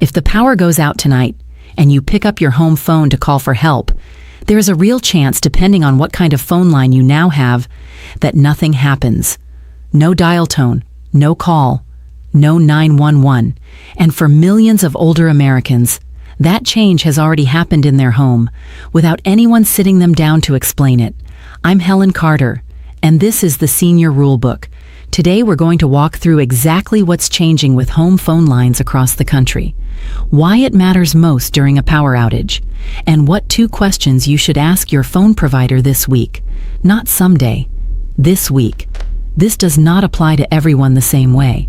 If the power goes out tonight and you pick up your home phone to call for help, there is a real chance, depending on what kind of phone line you now have, that nothing happens. No dial tone, no call, no 911. And for millions of older Americans, that change has already happened in their home without anyone sitting them down to explain it. I'm Helen Carter, and this is the Senior Rulebook. Today we're going to walk through exactly what's changing with home phone lines across the country, why it matters most during a power outage, and what 2 questions you should ask your phone provider this week. Not someday, this week. This does not apply to everyone the same way.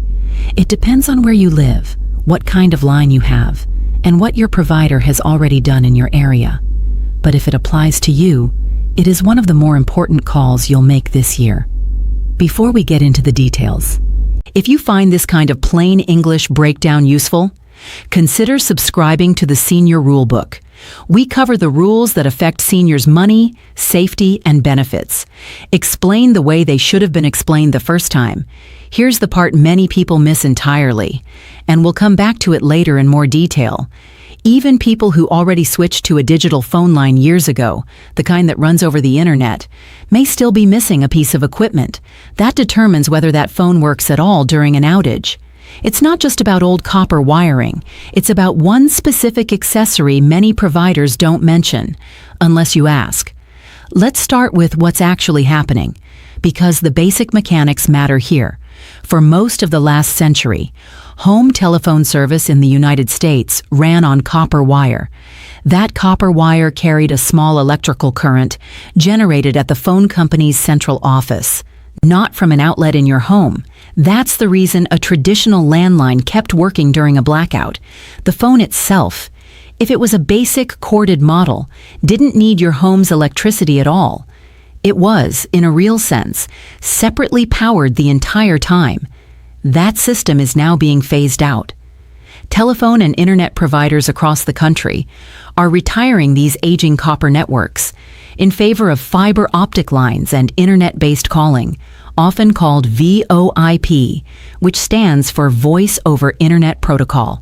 It depends on where you live, what kind of line you have, and what your provider has already done in your area. But if it applies to you, it is one of the more important calls you'll make this year. Before we get into the details, if you find this kind of plain English breakdown useful, consider subscribing to the Senior Rulebook. We cover the rules that affect seniors' money, safety, and benefits. Explain the way they should have been explained the first time. Here's the part many people miss entirely, and we'll come back to it later in more detail. Even people who already switched to a digital phone line years ago, the kind that runs over the internet, may still be missing a piece of equipment. That determines whether that phone works at all during an outage. It's not just about old copper wiring. It's about one specific accessory many providers don't mention, unless you ask. Let's start with what's actually happening, because the basic mechanics matter here. For most of the last century, home telephone service in the United States ran on copper wire. That copper wire carried a small electrical current generated at the phone company's central office, not from an outlet in your home. That's the reason a traditional landline kept working during a blackout. The phone itself, if it was a basic corded model, didn't need your home's electricity at all. It was, in a real sense, separately powered the entire time. That system is now being phased out. Telephone and internet providers across the country are retiring these aging copper networks in favor of fiber optic lines and internet-based calling, often called VoIP, which stands for Voice over Internet Protocol.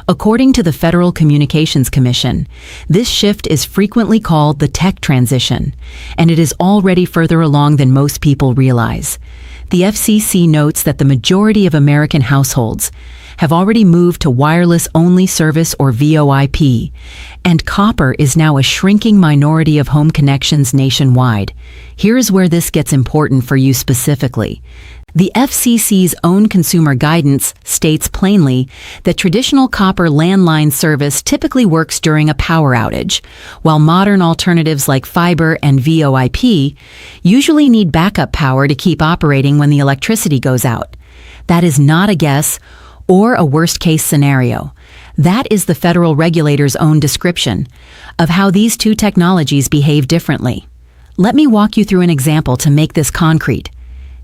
According to the Federal Communications Commission, this shift is frequently called the tech transition, and it is already further along than most people realize. The FCC notes that the majority of American households have already moved to wireless-only service or VoIP, and copper is now a shrinking minority of home connections nationwide. Here's where this gets important for you specifically. The FCC's own consumer guidance states plainly that traditional copper landline service typically works during a power outage, while modern alternatives like fiber and VoIP usually need backup power to keep operating when the electricity goes out. That is not a guess or a worst-case scenario. That is the federal regulator's own description of how these 2 technologies behave differently. Let me walk you through an example to make this concrete.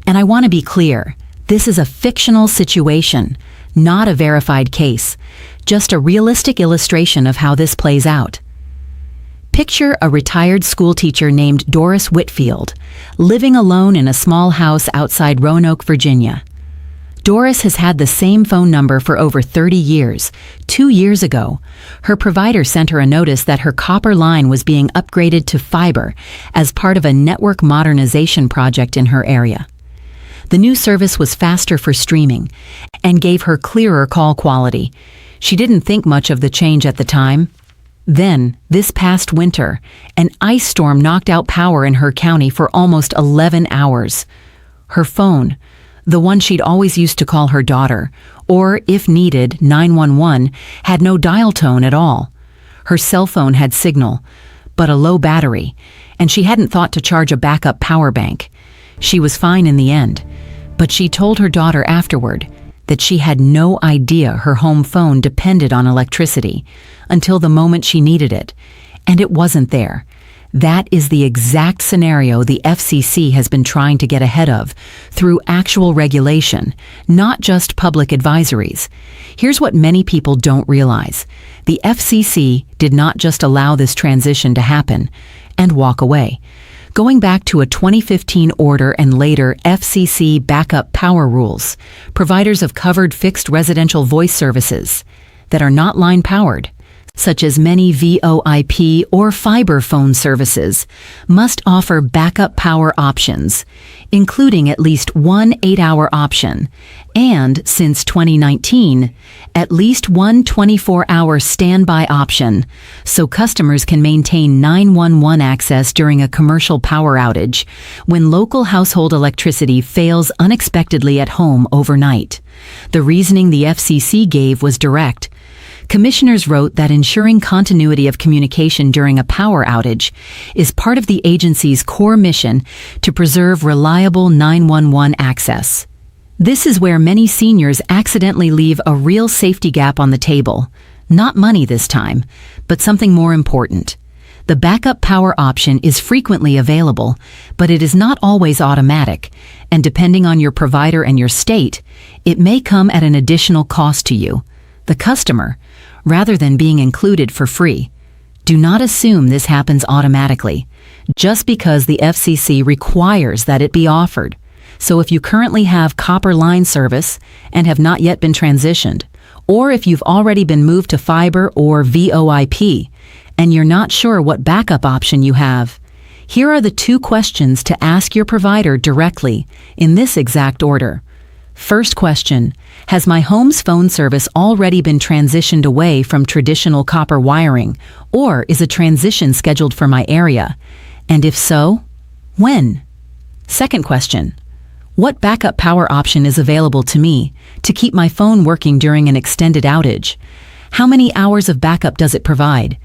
And I want to be clear, this is a fictional situation, not a verified case, just a realistic illustration of how this plays out. Picture a retired schoolteacher named Doris Whitfield, living alone in a small house outside Roanoke, Virginia. Doris has had the same phone number for over 30 years. 2 years ago, her provider sent her a notice that her copper line was being upgraded to fiber as part of a network modernization project in her area. The new service was faster for streaming and gave her clearer call quality. She didn't think much of the change at the time. Then, this past winter, an ice storm knocked out power in her county for almost 11 hours. Her phone, the one she'd always used to call her daughter, or, if needed, 911, had no dial tone at all. Her cell phone had signal, but a low battery, and she hadn't thought to charge a backup power bank. She was fine in the end, but she told her daughter afterward that she had no idea her home phone depended on electricity until the moment she needed it, and it wasn't there. That is the exact scenario the FCC has been trying to get ahead of through actual regulation, not just public advisories. Here's what many people don't realize. The FCC did not just allow this transition to happen and walk away. Going back to a 2015 order and later FCC backup power rules, providers of covered fixed residential voice services, that are not line-powered, such as many VoIP or fiber phone services, must offer backup power options, including at least one 8-hour option, and, since 2019, at least one 24-hour standby option, so customers can maintain 911 access during a commercial power outage when local household electricity fails unexpectedly at home overnight. The reasoning the FCC gave was direct. Commissioners wrote that ensuring continuity of communication during a power outage is part of the agency's core mission to preserve reliable 911 access. This is where many seniors accidentally leave a real safety gap on the table. Not money this time, but something more important. The backup power option is frequently available, but it is not always automatic, and depending on your provider and your state, it may come at an additional cost to you, the customer, rather than being included for free. Do not assume this happens automatically, just because the FCC requires that it be offered. So if you currently have copper line service and have not yet been transitioned, or if you've already been moved to fiber or VoIP, and you're not sure what backup option you have, here are the 2 questions to ask your provider directly in this exact order. First question, has my home's phone service already been transitioned away from traditional copper wiring, or is a transition scheduled for my area? And if so, when? Second question, what backup power option is available to me to keep my phone working during an extended outage? How many hours of backup does it provide?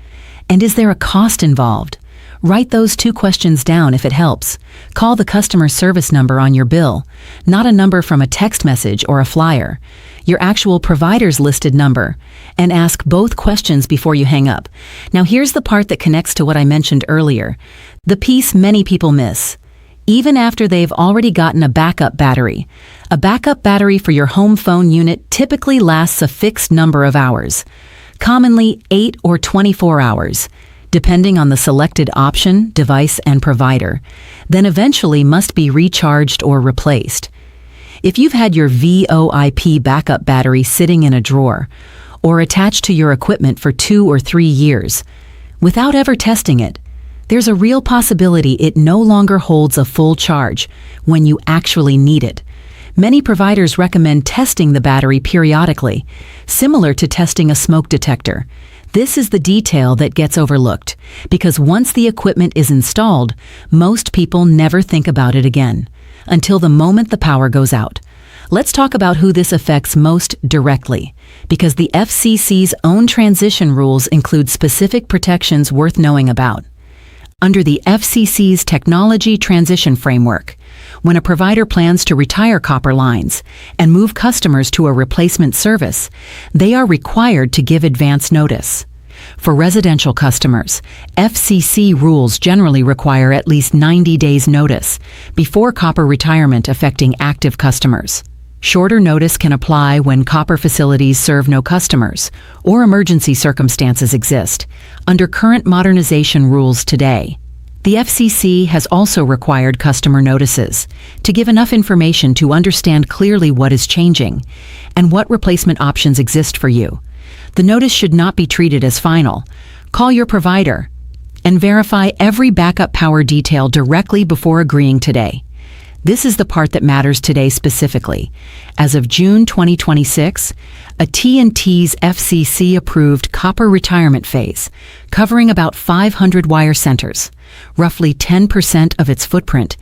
And is there a cost involved? Write those 2 questions down if it helps. Call the customer service number on your bill, not a number from a text message or a flyer, your actual provider's listed number, and ask both questions before you hang up. Now here's the part that connects to what I mentioned earlier, the piece many people miss. Even after they've already gotten a backup battery for your home phone unit typically lasts a fixed number of hours, commonly 8 or 24 hours. Depending on the selected option, device, and provider, then eventually must be recharged or replaced. If you've had your VoIP backup battery sitting in a drawer or attached to your equipment for 2 or 3 years, without ever testing it, there's a real possibility it no longer holds a full charge when you actually need it. Many providers recommend testing the battery periodically, similar to testing a smoke detector. This is the detail that gets overlooked, because once the equipment is installed, most people never think about it again, until the moment the power goes out. Let's talk about who this affects most directly, because the FCC's own transition rules include specific protections worth knowing about. Under the FCC's Technology Transition Framework, when a provider plans to retire copper lines and move customers to a replacement service, they are required to give advance notice. For residential customers, FCC rules generally require at least 90 days notice before copper retirement affecting active customers. Shorter notice can apply when copper facilities serve no customers or emergency circumstances exist under current modernization rules today. The FCC has also required customer notices to give enough information to understand clearly what is changing and what replacement options exist for you. The notice should not be treated as final. Call your provider and verify every backup power detail directly before agreeing today. This is the part that matters today specifically. As of June 2026, AT&T's FCC-approved copper retirement phase, covering about 500 wire centers, roughly 10% of its footprint,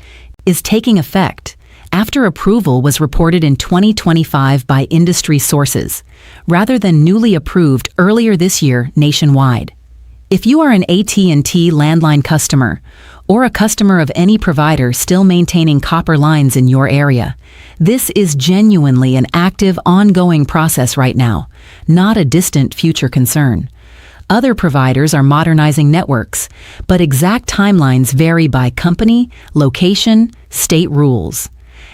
is taking effect after approval was reported in 2025 by industry sources, rather than newly approved earlier this year nationwide. If you are an AT&T landline customer, or a customer of any provider still maintaining copper lines in your area, this is genuinely an active, ongoing process right now, not a distant future concern. Other providers are modernizing networks, but exact timelines vary by company, location, state rules,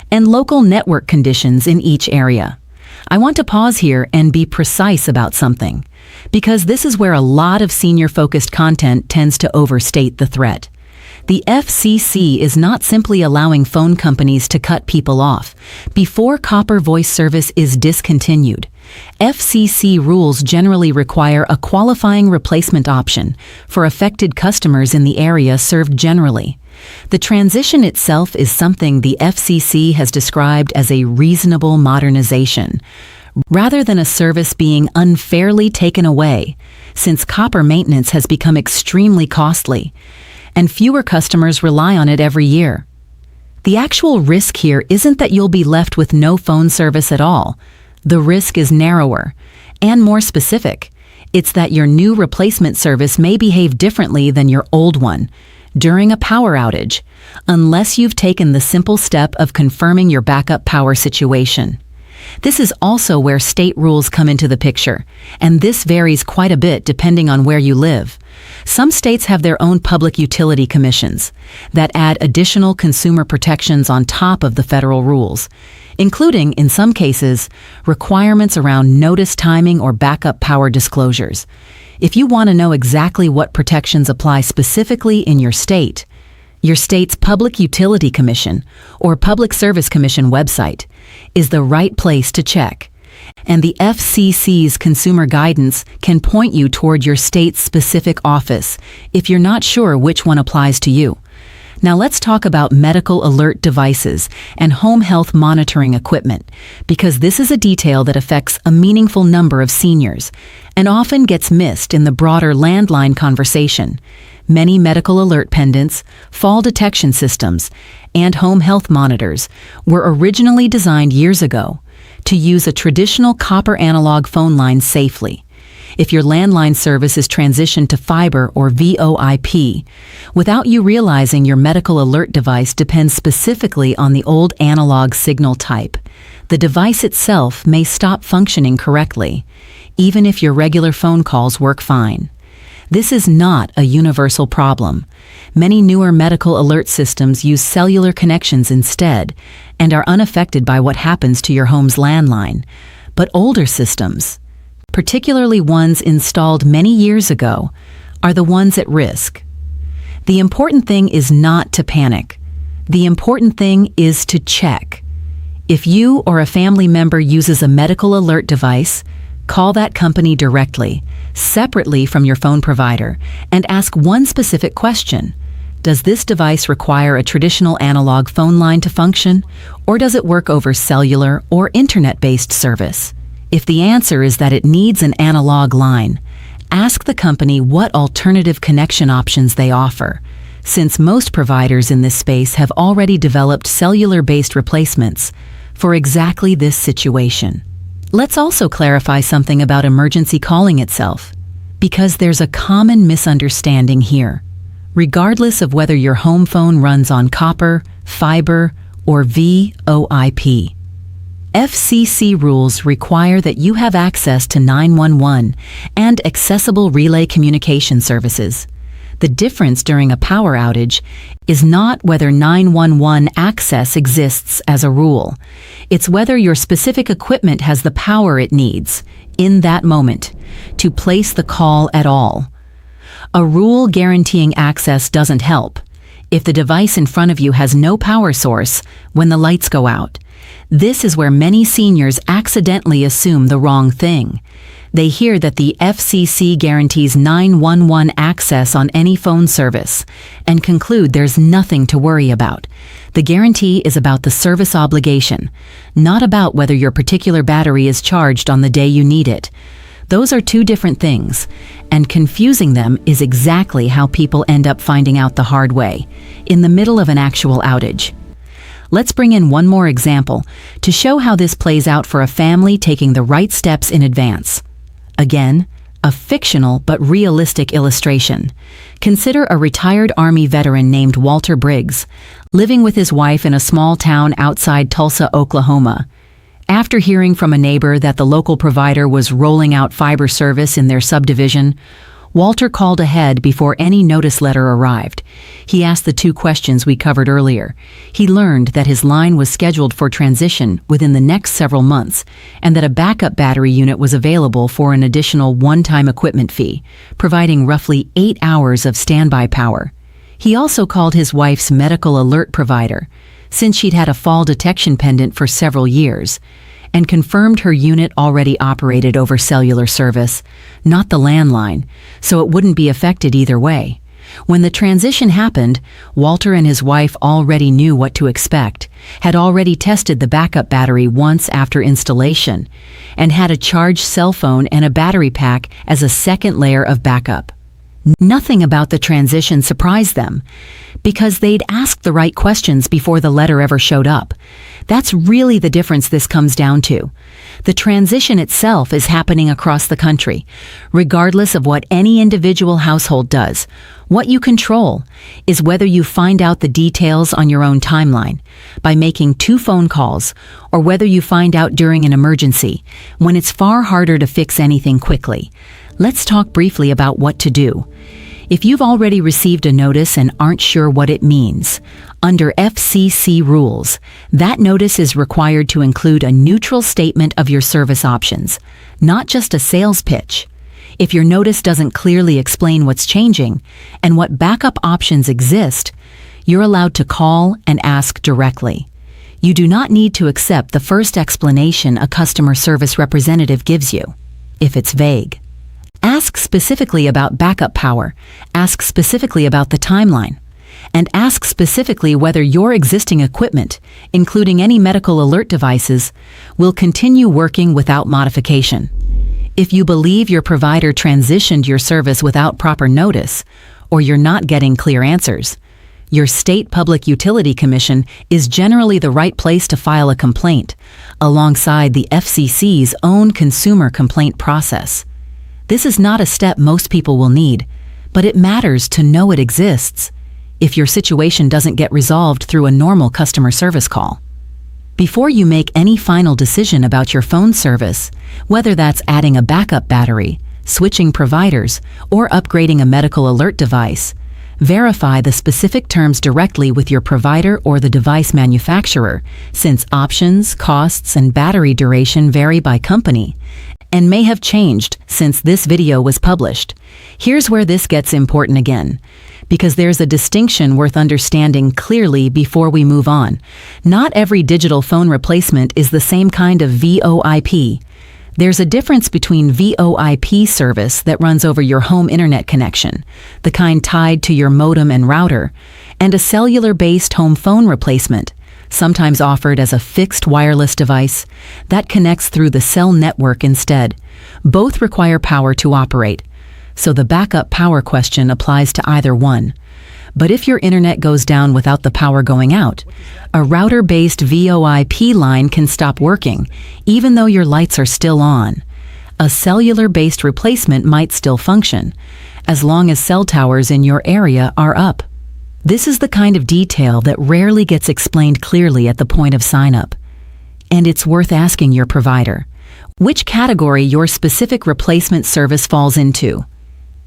and local network conditions in each area. I want to pause here and be precise about something, because this is where a lot of senior-focused content tends to overstate the threat. The FCC is not simply allowing phone companies to cut people off before copper voice service is discontinued. FCC rules generally require a qualifying replacement option for affected customers in the area served generally. The transition itself is something the FCC has described as a reasonable modernization, rather than a service being unfairly taken away, since copper maintenance has become extremely costly, and fewer customers rely on it every year. The actual risk here isn't that you'll be left with no phone service at all. The risk is narrower and more specific. It's that your new replacement service may behave differently than your old one during a power outage, unless you've taken the simple step of confirming your backup power situation. This is also where state rules come into the picture, and this varies quite a bit depending on where you live. Some states have their own public utility commissions that add additional consumer protections on top of the federal rules, including, in some cases, requirements around notice timing or backup power disclosures. If you want to know exactly what protections apply specifically in your state's Public Utility Commission or Public Service Commission website is the right place to check. And the FCC's consumer guidance can point you toward your state's specific office if you're not sure which one applies to you. Now let's talk about medical alert devices and home health monitoring equipment, because this is a detail that affects a meaningful number of seniors and often gets missed in the broader landline conversation. Many medical alert pendants, fall detection systems, and home health monitors were originally designed years ago to use a traditional copper analog phone line safely. If your landline service is transitioned to fiber or VoIP, without you realizing, your medical alert device depends specifically on the old analog signal type. The device itself may stop functioning correctly, even if your regular phone calls work fine. This is not a universal problem. Many newer medical alert systems use cellular connections instead and are unaffected by what happens to your home's landline. But older systems, particularly ones installed many years ago, are the ones at risk. The important thing is not to panic. The important thing is to check. If you or a family member uses a medical alert device, call that company directly, separately from your phone provider, and ask one specific question. Does this device require a traditional analog phone line to function, or does it work over cellular or internet-based service? If the answer is that it needs an analog line, ask the company what alternative connection options they offer, since most providers in this space have already developed cellular-based replacements for exactly this situation. Let's also clarify something about emergency calling itself, because there's a common misunderstanding here. Regardless of whether your home phone runs on copper, fiber, or VoIP, FCC rules require that you have access to 911 and accessible relay communication services. The difference during a power outage is not whether 911 access exists as a rule. It's whether your specific equipment has the power it needs, in that moment, to place the call at all. A rule guaranteeing access doesn't help if the device in front of you has no power source when the lights go out. This is where many seniors accidentally assume the wrong thing. They hear that the FCC guarantees 911 access on any phone service and conclude there's nothing to worry about. The guarantee is about the service obligation, not about whether your particular battery is charged on the day you need it. Those are two different things, and confusing them is exactly how people end up finding out the hard way, in the middle of an actual outage. Let's bring in one more example to show how this plays out for a family taking the right steps in advance. Again, a fictional but realistic illustration. Consider a retired Army veteran named Walter Briggs, living with his wife in a small town outside Tulsa, Oklahoma. After hearing from a neighbor that the local provider was rolling out fiber service in their subdivision, Walter called ahead before any notice letter arrived. He asked the two questions we covered earlier. He learned that his line was scheduled for transition within the next several months, and that a backup battery unit was available for an additional one-time equipment fee, providing roughly 8 hours of standby power. He also called his wife's medical alert provider, since she'd had a fall detection pendant for several years, and confirmed her unit already operated over cellular service, not the landline, so it wouldn't be affected either way. When the transition happened, Walter and his wife already knew what to expect, had already tested the backup battery once after installation, and had a charged cell phone and a battery pack as a second layer of backup. Nothing about the transition surprised them, because they'd asked the right questions before the letter ever showed up. That's really the difference this comes down to. The transition itself is happening across the country, regardless of what any individual household does. What you control is whether you find out the details on your own timeline, by making 2 phone calls, or whether you find out during an emergency, when it's far harder to fix anything quickly. Let's talk briefly about what to do. If you've already received a notice and aren't sure what it means, under FCC rules, that notice is required to include a neutral statement of your service options, not just a sales pitch. If your notice doesn't clearly explain what's changing and what backup options exist, you're allowed to call and ask directly. You do not need to accept the first explanation a customer service representative gives you, if it's vague. Ask specifically about backup power, ask specifically about the timeline, and ask specifically whether your existing equipment, including any medical alert devices, will continue working without modification. If you believe your provider transitioned your service without proper notice, or you're not getting clear answers, your state Public Utility Commission is generally the right place to file a complaint, alongside the FCC's own consumer complaint process. This is not a step most people will need, but it matters to know it exists if your situation doesn't get resolved through a normal customer service call. Before you make any final decision about your phone service, whether that's adding a backup battery, switching providers, or upgrading a medical alert device, verify the specific terms directly with your provider or the device manufacturer, since options, costs, and battery duration vary by company and may have changed since this video was published. Here's where this gets important again, because there's a distinction worth understanding clearly before we move on. Not every digital phone replacement is the same kind of VoIP. There's a difference between VoIP service that runs over your home internet connection, the kind tied to your modem and router, and a cellular-based home phone replacement, sometimes offered as a fixed wireless device that connects through the cell network instead. Both require power to operate, so the backup power question applies to either one. But if your internet goes down without the power going out, a router-based VoIP line can stop working, even though your lights are still on. A cellular-based replacement might still function, as long as cell towers in your area are up. This is the kind of detail that rarely gets explained clearly at the point of sign-up. And it's worth asking your provider which category your specific replacement service falls into.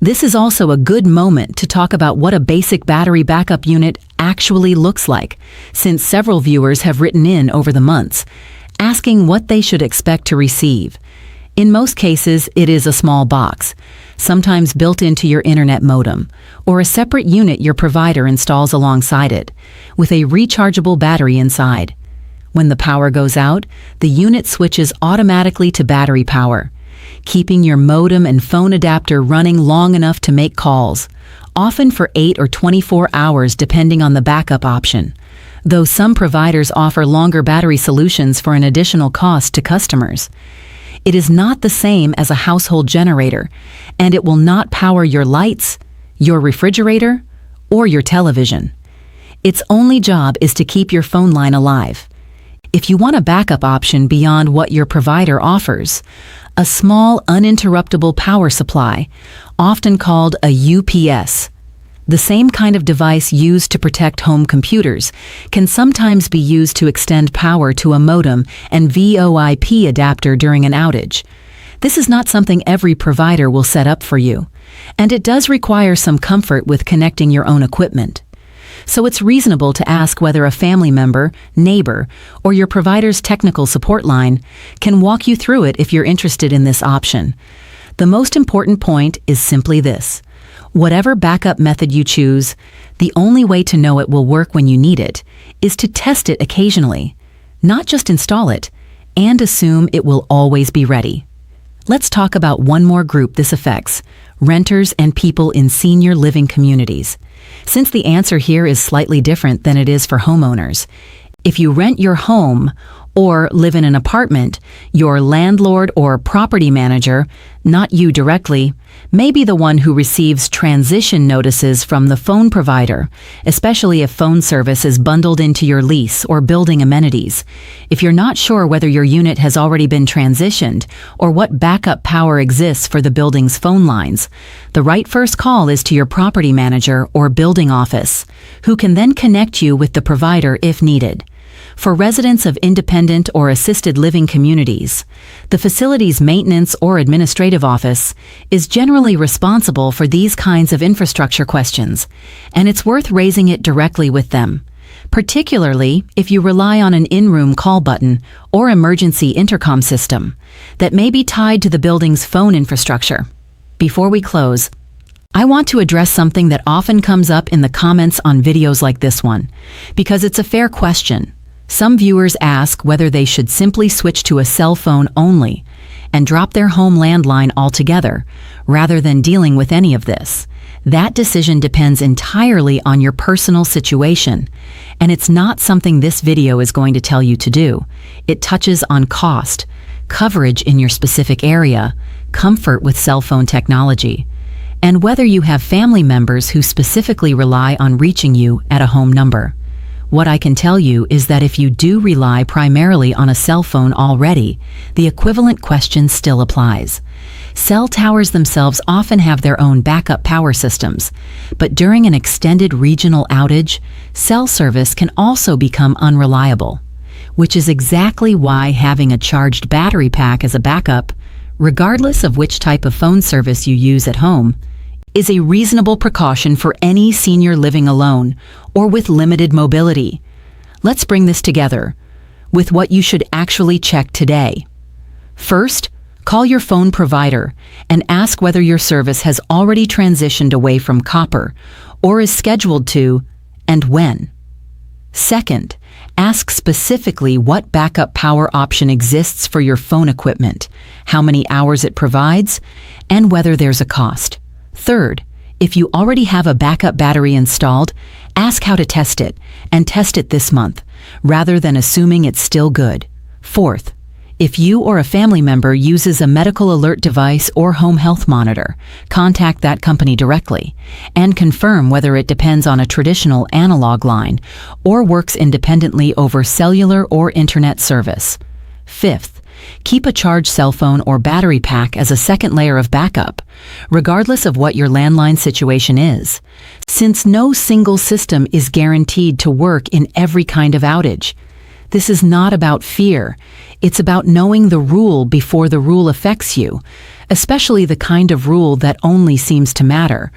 This is also a good moment to talk about what a basic battery backup unit actually looks like, since several viewers have written in over the months, asking what they should expect to receive. In most cases, it is a small box, sometimes built into your internet modem, or a separate unit your provider installs alongside it, with a rechargeable battery inside. When the power goes out, the unit switches automatically to battery power, keeping your modem and phone adapter running long enough to make calls, often for 8 or 24 hours depending on the backup option, though some providers offer longer battery solutions for an additional cost to customers. It is not the same as a household generator, and it will not power your lights, your refrigerator, or your television. Its only job is to keep your phone line alive. If you want a backup option beyond what your provider offers, a small uninterruptible power supply, often called a UPS, the same kind of device used to protect home computers, can sometimes be used to extend power to a modem and VoIP adapter during an outage. This is not something every provider will set up for you, and it does require some comfort with connecting your own equipment. So it's reasonable to ask whether a family member, neighbor, or your provider's technical support line can walk you through it if you're interested in this option. The most important point is simply this: whatever backup method you choose, the only way to know it will work when you need it is to test it occasionally. Not just install it, and assume it will always be ready. Let's talk about one more group this affects: renters and people in senior living communities. Since the answer here is slightly different than it is for homeowners. If you rent your home or live in an apartment, your landlord or property manager, not you directly, may be the one who receives transition notices from the phone provider, especially if phone service is bundled into your lease or building amenities. If you're not sure whether your unit has already been transitioned or what backup power exists for the building's phone lines, the right first call is to your property manager or building office, who can then connect you with the provider if needed. For residents of independent or assisted living communities, the facility's maintenance or administrative office is generally responsible for these kinds of infrastructure questions, and it's worth raising it directly with them, particularly if you rely on an in-room call button or emergency intercom system that may be tied to the building's phone infrastructure. Before we close, I want to address something that often comes up in the comments on videos like this one, because it's a fair question. Some viewers ask whether they should simply switch to a cell phone only and drop their home landline altogether, rather than dealing with any of this. That decision depends entirely on your personal situation, and it's not something this video is going to tell you to do. It touches on cost, coverage in your specific area, comfort with cell phone technology, and whether you have family members who specifically rely on reaching you at a home number. What I can tell you is that if you do rely primarily on a cell phone already, the equivalent question still applies. Cell towers themselves often have their own backup power systems, but during an extended regional outage, cell service can also become unreliable, which is exactly why having a charged battery pack as a backup, regardless of which type of phone service you use at home, is a reasonable precaution for any senior living alone or with limited mobility. Let's bring this together with what you should actually check today. First, call your phone provider and ask whether your service has already transitioned away from copper or is scheduled to, and when. Second, ask specifically what backup power option exists for your phone equipment, how many hours it provides, and whether there's a cost. Third, if you already have a backup battery installed, ask how to test it, and test it this month, rather than assuming it's still good. Fourth, if you or a family member uses a medical alert device or home health monitor, contact that company directly, and confirm whether it depends on a traditional analog line or works independently over cellular or internet service. Fifth, keep a charged cell phone or battery pack as a second layer of backup, regardless of what your landline situation is, since no single system is guaranteed to work in every kind of outage. This is not about fear. It's about knowing the rule before the rule affects you, especially the kind of rule that only seems to matter.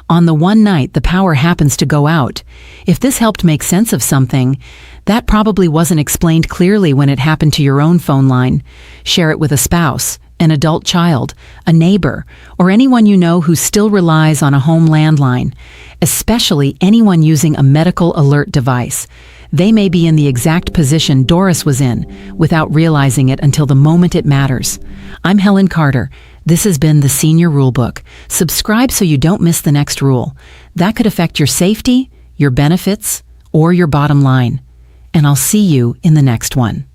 On the one night the power happens to go out, if this helped make sense of something, that probably wasn't explained clearly when it happened to your own phone line. Share it with a spouse, an adult child, a neighbor, or anyone you know who still relies on a home landline, especially anyone using a medical alert device. They may be in the exact position Doris was in without realizing it until the moment it matters. I'm Helen Carter. This has been the Senior Rulebook. Subscribe so you don't miss the next rule. That could affect your safety, your benefits, or your bottom line. And I'll see you in the next one.